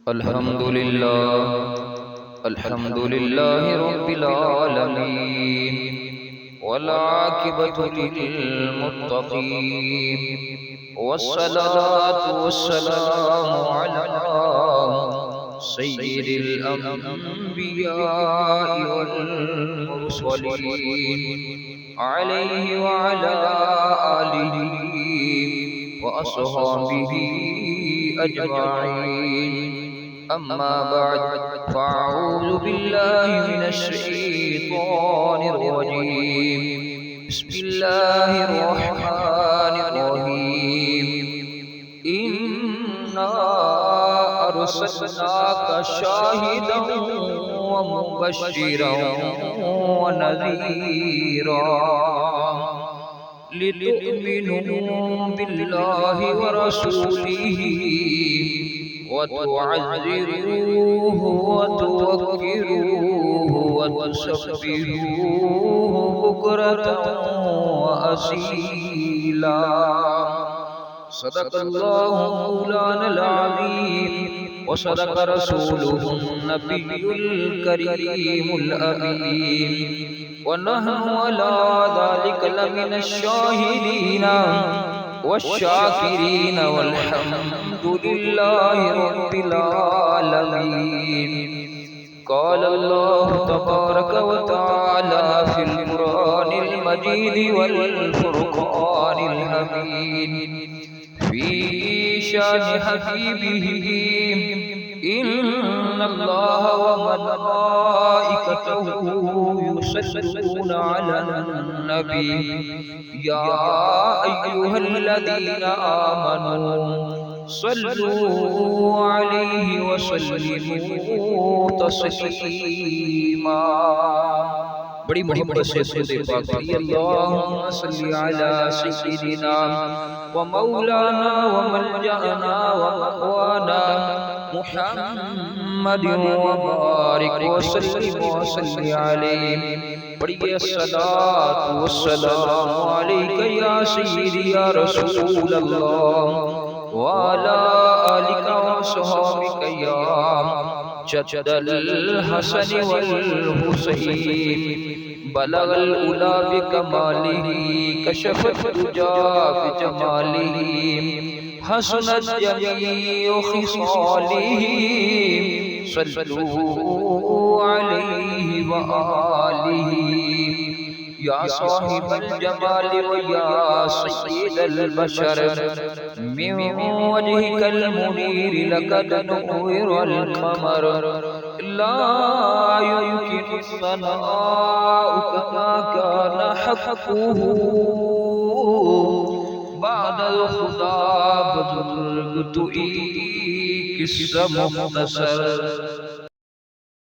الحمد لله الحمد لله رب العالمين والعاقبة للمتقين والصلاة والسلام على سيد الأنبياء والمرسلين عليه وعلى آله وأصحابه أجمعين. أما بعد فأعوذ بالله من الشيطان الرجيم. بسم الله الرحمن الرحيم. إنا أرسلناك شاهدا ومبشرا ونذيرا لتؤمنوا بالله ورسوله وتعزروه وتوكروه وتسبحوه بكرة وأصيلا. صدق الله مولانا العظيم وصدق رسوله النبي الكريم الأمين ونحن على ذلك لمن الشاهدين والشاكرين والحمد لله رب العالمين. قال الله تبارك وتعالى في القرآن المجيد والفرقان الحميد في شان حبيبه إن الله وملائكته يصلون على النبي يا أيها الذين آمنوا صلوا عليه وسلموا تسليما. बड़ी मोहब्बत से दुरूद पाक पढ़िए। अल्लाहुम्मा सल्ली अला सय्यिदिना व मौलाना व मलजाना व मक़वाना मुहम्मद व बारिक व सल्ली अलैहि। पढ़िए अस्सलातु वस्सलामु अलैका या सय्यिदी या रसूल अल्लाह व अला आलिका व सहाबिका या जद्दल हसन वल हुसैन बलगल उला बिकमालिही कशफत दुजा बिजमालिही हसनत जमीउ खिसालिही सल्लू अलैहि व आलिही। या साहिबल जमाल व या सय्यिदल बशर मिन वजहिकल मुनीर लक़द नूरल क़मर ला युमकिनु सनाउ कमा काना हक़्क़ुहु बादल खुदा बुज़ुर्ग तुई किस्सा मुख़्तसर।